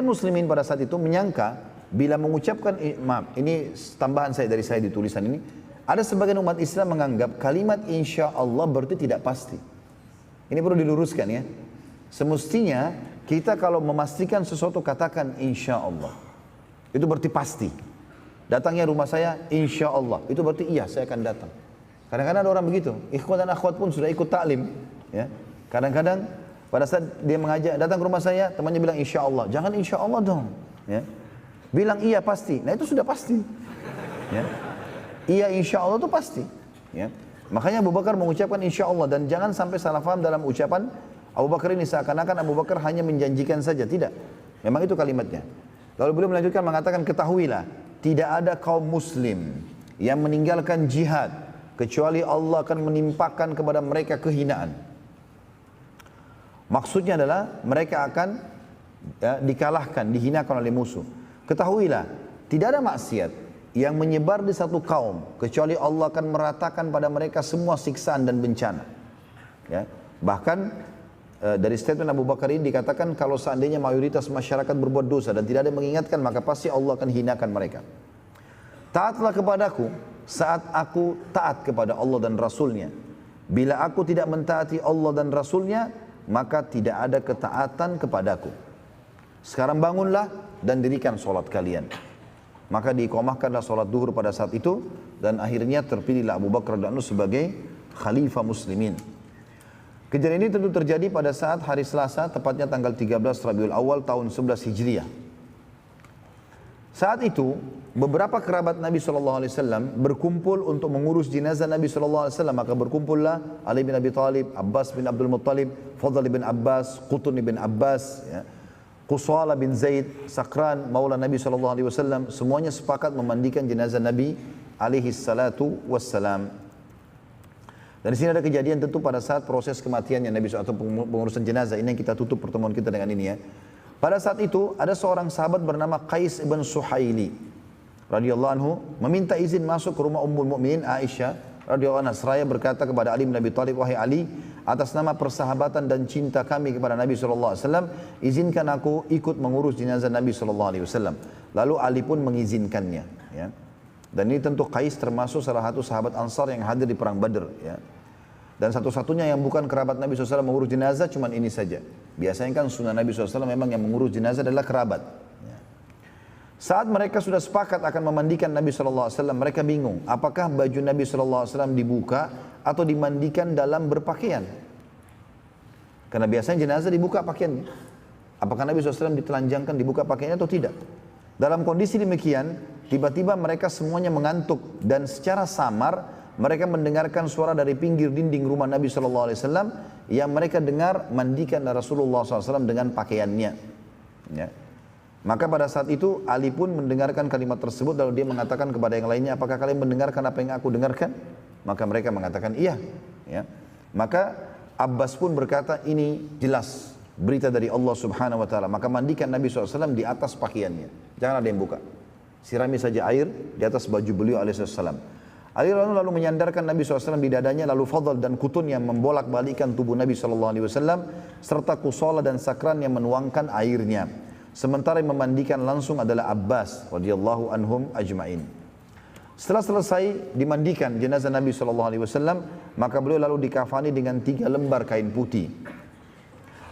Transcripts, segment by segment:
Sebagian muslimin pada saat itu menyangka bila mengucapkan, maaf, ini tambahan saya dari saya di tulisan ini, ada sebagian umat Islam menganggap kalimat insya Allah berarti tidak pasti. Ini perlu diluruskan ya. Semestinya kita kalau memastikan sesuatu katakan insya Allah. Itu berarti pasti. Datangnya rumah saya insya Allah. Itu berarti iya saya akan datang. Kadang-kadang ada orang begitu. Ikhwan dan akhwat pun sudah ikut taklim. Ya. Kadang-kadang pada saat dia mengajak datang ke rumah saya, temannya bilang insya Allah. Jangan insya Allah dong. Ya. Bilang iya pasti. Nah itu sudah pasti. Ya. Iya insya Allah itu pasti. Ya. Makanya Abu Bakar mengucapkan insya Allah. Dan jangan sampai salah faham dalam ucapan Abu Bakar ini seakan-akan Abu Bakar hanya menjanjikan saja. Tidak. Memang itu kalimatnya. Lalu beliau melanjutkan mengatakan, ketahuilah, tidak ada kaum muslim yang meninggalkan jihad kecuali Allah akan menimpakan kepada mereka kehinaan. Maksudnya adalah mereka akan dikalahkan, dihinakan oleh musuh. Ketahuilah, tidak ada maksiat yang menyebar di satu kaum kecuali Allah akan meratakan pada mereka semua siksaan dan bencana. Ya. Bahkan dari statement Abu Bakar ini dikatakan kalau seandainya mayoritas masyarakat berbuat dosa dan tidak ada yang mengingatkan, maka pasti Allah akan hinakan mereka. Taatlah kepadaku saat aku taat kepada Allah dan Rasulnya. Bila aku tidak mentaati Allah dan Rasulnya, maka tidak ada ketaatan kepadaku. Sekarang bangunlah dan dirikan solat kalian. Maka diiqamahkanlah solat duhur pada saat itu, dan akhirnya terpilihlah Abu Bakar radhiyallahu anhu sebagai khalifah muslimin. Kejadian ini tentu terjadi pada saat hari Selasa, tepatnya tanggal 13 Rabiul Awal tahun 11 Hijriah. Saat itu, beberapa kerabat Nabi SAW berkumpul untuk mengurus jenazah Nabi SAW. Maka berkumpullah Ali bin Abi Thalib, Abbas bin Abdul Muttalib, Fadl bin Abbas, Qutun bin Abbas, ya, Qusala bin Zaid, Sakran, maula Nabi SAW. Semuanya sepakat memandikan jenazah Nabi SAW. Dan di sini ada kejadian tentu pada saat proses kematiannya Nabi SAW atau pengurusan jenazah. Ini yang kita tutup pertemuan kita dengan ini ya. Pada saat itu ada seorang sahabat bernama Qais ibn Suhaili radhiyallahu anhu meminta izin masuk ke rumah Ummul Mukminin Aisyah radhiyallahu anha seraya berkata kepada Ali bin Abi Thalib, wahai Ali, atas nama persahabatan dan cinta kami kepada Nabi SAW, izinkan aku ikut mengurus jenazah Nabi SAW. Lalu Ali pun mengizinkannya. Ya. Dan ini tentu Qais termasuk salah satu sahabat Ansar yang hadir di perang Badr. Ya. Dan satu-satunya yang bukan kerabat Nabi SAW mengurus jenazah cuma ini saja. Biasanya kan sunnah Nabi SAW memang yang mengurus jenazah adalah kerabat. Ya. Saat mereka sudah sepakat akan memandikan Nabi SAW, mereka bingung. Apakah baju Nabi SAW dibuka atau dimandikan dalam berpakaian? Karena biasanya jenazah dibuka pakaiannya. Apakah Nabi SAW ditelanjangkan dibuka pakaiannya atau tidak? Dalam kondisi demikian, tiba-tiba mereka semuanya mengantuk dan secara samar mereka mendengarkan suara dari pinggir dinding rumah Nabi SAW yang mereka dengar mandikan Rasulullah SAW dengan pakaiannya. Ya. Maka pada saat itu Ali pun mendengarkan kalimat tersebut lalu dia mengatakan kepada yang lainnya, apakah kalian mendengarkan apa yang aku dengarkan? Maka mereka mengatakan iya. Ya. Maka Abbas pun berkata, ini jelas berita dari Allah Subhanahu Wa Taala. Maka mandikan Nabi SAW di atas pakaiannya. Jangan ada yang buka. Sirami saja air di atas baju beliau alaihissalam. Ali lalu menyandarkan Nabi SAW di dadanya, lalu Fadl dan Qutun yang membolak-balikan tubuh Nabi SAW, serta Qusala dan Sakran yang menuangkan airnya. Sementara yang memandikan langsung adalah Abbas radhiyallahu anhum ajma'in. Setelah selesai dimandikan jenazah Nabi SAW, maka beliau lalu dikafani dengan 3 lembar kain putih.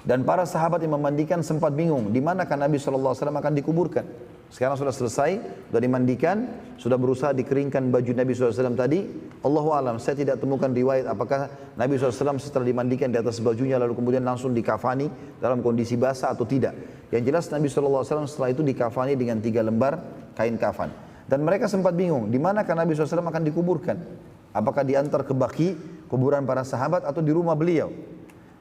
Dan para sahabat yang memandikan sempat bingung, di manakah Nabi SAW akan dikuburkan. Sekarang sudah selesai, sudah dimandikan, sudah berusaha dikeringkan baju Nabi SAW tadi. Allahu a'lam, saya tidak temukan riwayat apakah Nabi SAW setelah dimandikan di atas bajunya lalu kemudian langsung dikafani dalam kondisi basah atau tidak. Yang jelas Nabi SAW setelah itu dikafani dengan 3 lembar kain kafan. Dan mereka sempat bingung, di manakah Nabi SAW akan dikuburkan. Apakah diantar ke Baqi, kuburan para sahabat, atau di rumah beliau.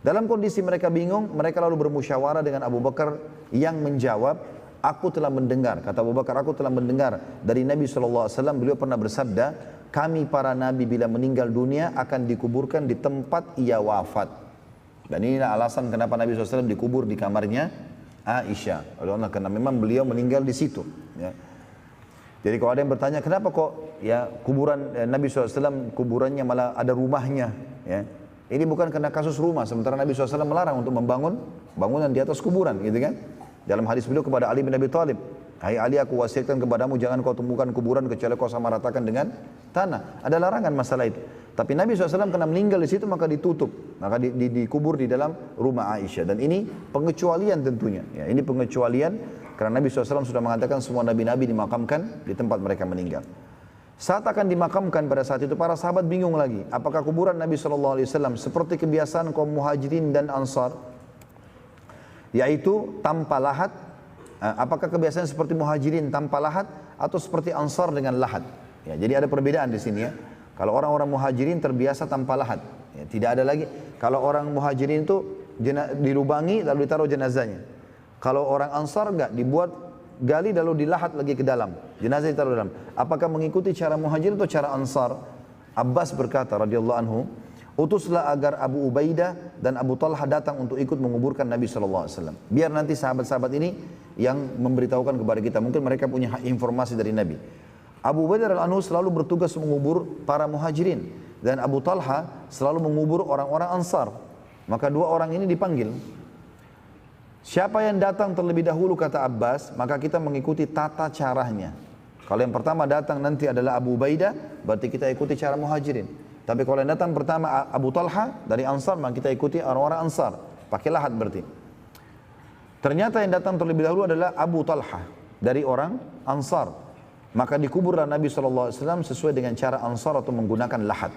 Dalam kondisi mereka bingung, mereka lalu bermusyawarah dengan Abu Bakar yang menjawab, aku telah mendengar, kata Abu Bakar, aku telah mendengar dari Nabi SAW, beliau pernah bersabda, kami para nabi bila meninggal dunia akan dikuburkan di tempat ia wafat. Dan inilah alasan kenapa Nabi SAW dikubur di kamarnya Aisyah. Karena memang beliau meninggal di situ. Ya. Jadi kalau ada yang bertanya, kenapa kok ya kuburan Nabi SAW kuburannya malah ada rumahnya? Ya. Ini bukan karena kasus rumah, sementara Nabi SAW melarang untuk membangun bangunan di atas kuburan, gitu kan? Dalam hadis beliau kepada Ali bin Abi Thalib, "Hai Ali, aku wasiatkan kepadamu jangan kau temukan kuburan kecuali kau sama ratakan dengan tanah." Ada larangan masalah itu. Tapi Nabi SAW kena meninggal di situ maka ditutup, maka dikubur di dalam rumah Aisyah. Dan ini pengecualian tentunya. Ya, ini pengecualian karena Nabi SAW sudah mengatakan semua nabi-nabi dimakamkan di tempat mereka meninggal. Saat akan dimakamkan pada saat itu para sahabat bingung lagi. Apakah kuburan Nabi SAW seperti kebiasaan kaum muhajirin dan ansar, yaitu tanpa lahat? Apakah kebiasaan seperti muhajirin tanpa lahat atau seperti ansar dengan lahat? Ya, jadi ada perbedaan di sini ya. Kalau orang-orang muhajirin terbiasa tanpa lahat, ya, tidak ada lagi. Kalau orang muhajirin itu dilubangi lalu ditaruh jenazahnya. Kalau orang ansar enggak, dibuat gali lalu dilahat lagi ke dalam, jenazah ditaruh dalam. Apakah mengikuti cara muhajirin atau cara ansar? Abbas berkata radhiyallahu anhu, utuslah agar Abu Ubaidah dan Abu Talha datang untuk ikut menguburkan Nabi SAW. Biar nanti sahabat-sahabat ini yang memberitahukan kepada kita. Mungkin mereka punya informasi dari Nabi. Abu Ubaidah al-Anhu selalu bertugas mengubur para muhajirin. Dan Abu Talha selalu mengubur orang-orang ansar. Maka dua orang ini dipanggil. Siapa yang datang terlebih dahulu kata Abbas, maka kita mengikuti tata caranya. Kalau yang pertama datang nanti adalah Abu Ubaidah, berarti kita ikuti cara muhajirin. Tapi kalau yang datang pertama Abu Talha dari Ansar, maka kita ikuti orang-orang Ansar. Pakai lahat berarti. Ternyata yang datang terlebih dahulu adalah Abu Talha dari orang Ansar. Maka dikuburlah Nabi SAW sesuai dengan cara Ansar atau menggunakan lahat.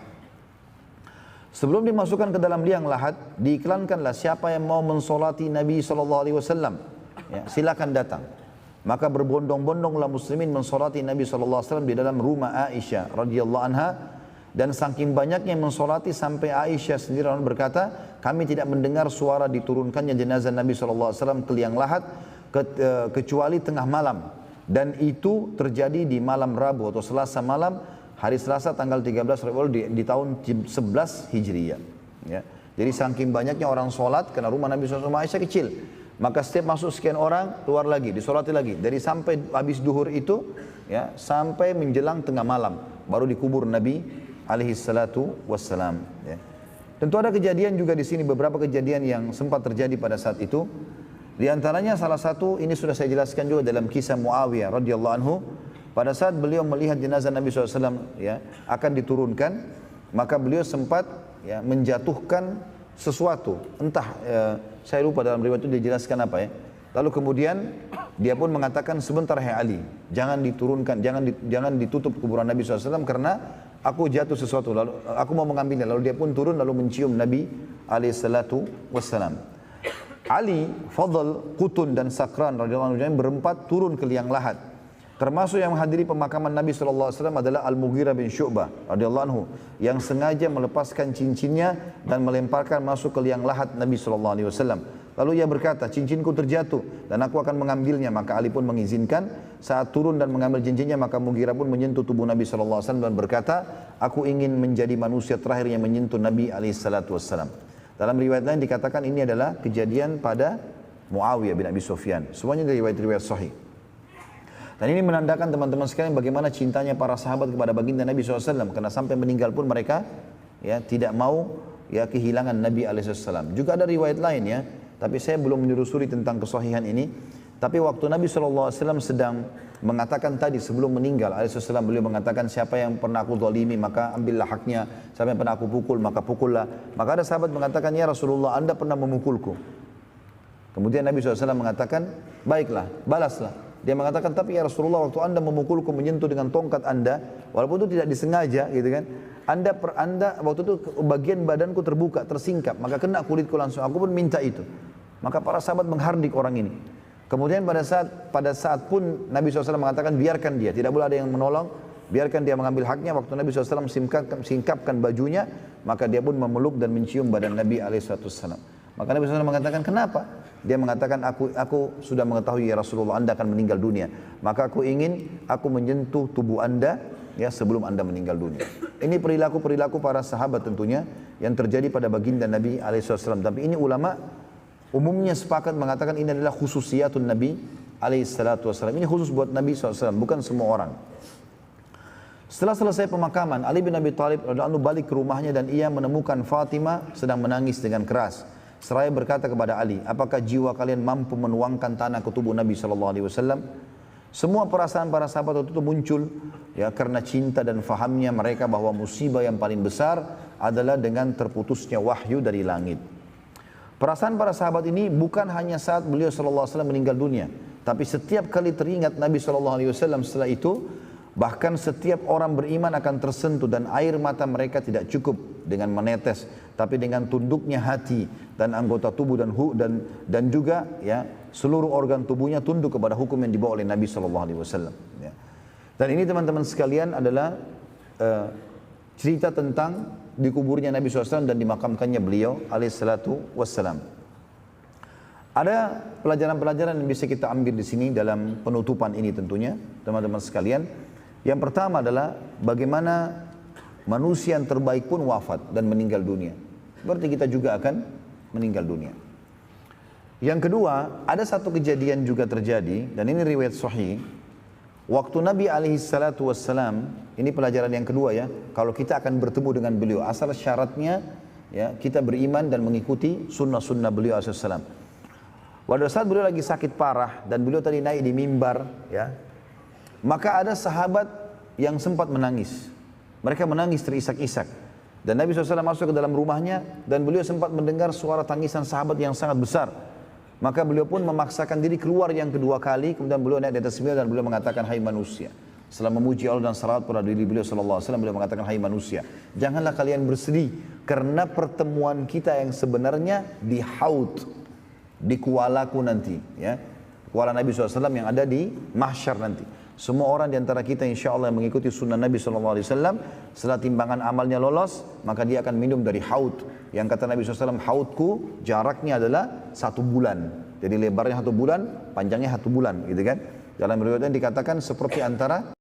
Sebelum dimasukkan ke dalam liang lahat, diiklankanlah siapa yang mau mensolati Nabi SAW. Ya, silakan datang. Maka berbondong-bondonglah muslimin mensolati Nabi SAW di dalam rumah Aisyah radhiyallahu anha. Dan saking banyaknya yang mensolati sampai Aisyah sendiri berkata, kami tidak mendengar suara diturunkannya jenazah Nabi SAW ke liang lahat kecuali tengah malam. Dan itu terjadi di malam Rabu atau Selasa malam, hari Selasa tanggal 13 Rabiul di tahun 11 Hijriyah. Ya. Jadi saking banyaknya orang sholat karena rumah Nabi SAW Aisyah kecil. Maka setiap masuk sekian orang keluar lagi, disolati lagi. Dari sampai habis duhur itu, ya, sampai menjelang tengah malam baru dikubur Nabi alaihi salatu wassalam. Ya. Tentu ada kejadian juga di sini, beberapa kejadian yang sempat terjadi pada saat itu. Di antaranya salah satu ini sudah saya jelaskan juga dalam kisah Muawiyah radhiyallahu anhu. Pada saat beliau melihat jenazah Nabi SAW ya, akan diturunkan, maka beliau sempat ya, menjatuhkan sesuatu. Entah saya lupa dalam riwayat itu dijelaskan apa ya. Lalu kemudian dia pun mengatakan, sebentar hai Ali, jangan diturunkan, jangan ditutup kuburan Nabi SAW karena aku jatuh sesuatu, lalu aku mau mengambilnya. Lalu dia pun turun lalu mencium Nabi SAW. Ali, Fadl, Qutun dan Sakran radhiyallahu anhu berempat turun ke liang lahat. Termasuk yang menghadiri pemakaman Nabi SAW adalah Al-Mughirah bin Syu'bah radhiyallahu anhu yang sengaja melepaskan cincinnya dan melemparkan masuk ke liang lahat Nabi SAW. Lalu ia berkata, cincinku terjatuh dan aku akan mengambilnya. Maka Ali pun mengizinkan. Saat turun dan mengambil cincinnya, maka Mughirah pun menyentuh tubuh Nabi SAW dan berkata, aku ingin menjadi manusia terakhir yang menyentuh Nabi SAW. Dalam riwayat lain dikatakan ini adalah kejadian pada Muawiyah bin Abi Sufyan. Semuanya dari riwayat sahih. Dan ini menandakan teman-teman sekalian bagaimana cintanya para sahabat kepada baginda Nabi SAW. Karena sampai meninggal pun mereka ya tidak mau ya kehilangan Nabi SAW. Juga ada riwayat lain ya. Tapi saya belum menyusuri tentang kesahihan ini. Tapi waktu Nabi SAW sedang mengatakan tadi sebelum meninggal SAW, beliau mengatakan siapa yang pernah aku zalimi maka ambillah haknya, siapa yang pernah aku pukul maka pukullah. Maka ada sahabat mengatakan, ya Rasulullah, Anda pernah memukulku. Kemudian Nabi SAW mengatakan, baiklah, balaslah. Dia mengatakan, tapi ya Rasulullah, waktu Anda memukulku menyentuh dengan tongkat Anda, walaupun itu tidak disengaja gitu kan, Anda waktu itu bagian badanku terbuka, tersingkap, maka kena kulitku langsung. Aku pun minta itu. Maka para sahabat menghardik orang ini. Kemudian pada saat pun Nabi SAW mengatakan biarkan dia, tidak boleh ada yang menolong, biarkan dia mengambil haknya. Waktu Nabi SAW singkapkan bajunya, maka dia pun memeluk dan mencium badan Nabi SAW. Maka Nabi SAW mengatakan, kenapa? Dia mengatakan, aku sudah mengetahui ya Rasulullah, Anda akan meninggal dunia. Maka aku menyentuh tubuh Anda ya sebelum Anda meninggal dunia. Ini perilaku para sahabat tentunya yang terjadi pada baginda Nabi SAW. Tapi ini ulama umumnya sepakat mengatakan ini adalah khususiyatun Nabi SAW. Ini khusus buat Nabi SAW, bukan semua orang. Setelah selesai pemakaman, Ali bin Abi Thalib radhiyallahu anhu balik ke rumahnya dan ia menemukan Fatimah sedang menangis dengan keras. seraya berkata kepada Ali, apakah jiwa kalian mampu menuangkan tanah ke tubuh Nabi SAW? Semua perasaan para sahabat waktu itu muncul ya karena cinta dan fahamnya mereka bahwa musibah yang paling besar adalah dengan terputusnya wahyu dari langit. Perasaan para sahabat ini bukan hanya saat beliau SAW meninggal dunia, tapi setiap kali teringat Nabi SAW setelah itu, bahkan setiap orang beriman akan tersentuh dan air mata mereka tidak cukup dengan menetes, tapi dengan tunduknya hati dan anggota tubuh dan juga ya seluruh organ tubuhnya tunduk kepada hukum yang dibawa oleh Nabi SAW. Ya. Dan ini teman-teman sekalian adalah cerita tentang dikuburnya Nabi SAW dan dimakamkannya beliau alaihissalam. Ada pelajaran-pelajaran yang bisa kita ambil di sini dalam penutupan ini tentunya, teman-teman sekalian. Yang pertama adalah bagaimana manusia yang terbaik pun wafat dan meninggal dunia. Berarti kita juga akan meninggal dunia. Yang kedua, ada satu kejadian juga terjadi, dan ini riwayat sahih. Waktu Nabi SAW, ini pelajaran yang kedua ya, kalau kita akan bertemu dengan beliau, asal syaratnya ya kita beriman dan mengikuti sunnah-sunnah beliau SAW. Pada saat beliau lagi sakit parah, dan beliau tadi naik di mimbar ya, maka ada sahabat yang sempat menangis. Mereka menangis terisak-isak. Dan Nabi SAW masuk ke dalam rumahnya, dan beliau sempat mendengar suara tangisan sahabat yang sangat besar. Maka beliau pun memaksakan diri keluar yang kedua kali, kemudian beliau naik di atas mimbar dan beliau mengatakan, hai manusia. Setelah memuji Allah dan salawat pada diri beliau SAW, beliau mengatakan, hai manusia, janganlah kalian bersedih, karena pertemuan kita yang sebenarnya di Haud, di kualaku nanti. Ya. Kuala Nabi SAW yang ada di mahsyar nanti. Semua orang di antara kita insya Allah yang mengikuti sunnah Nabi SAW, setelah timbangan amalnya lolos, maka dia akan minum dari haud. Yang kata Nabi SAW, haudku jaraknya adalah 1 bulan. Jadi lebarnya 1 bulan, panjangnya 1 bulan. Gitu kan? Dalam riwayatnya dikatakan seperti antara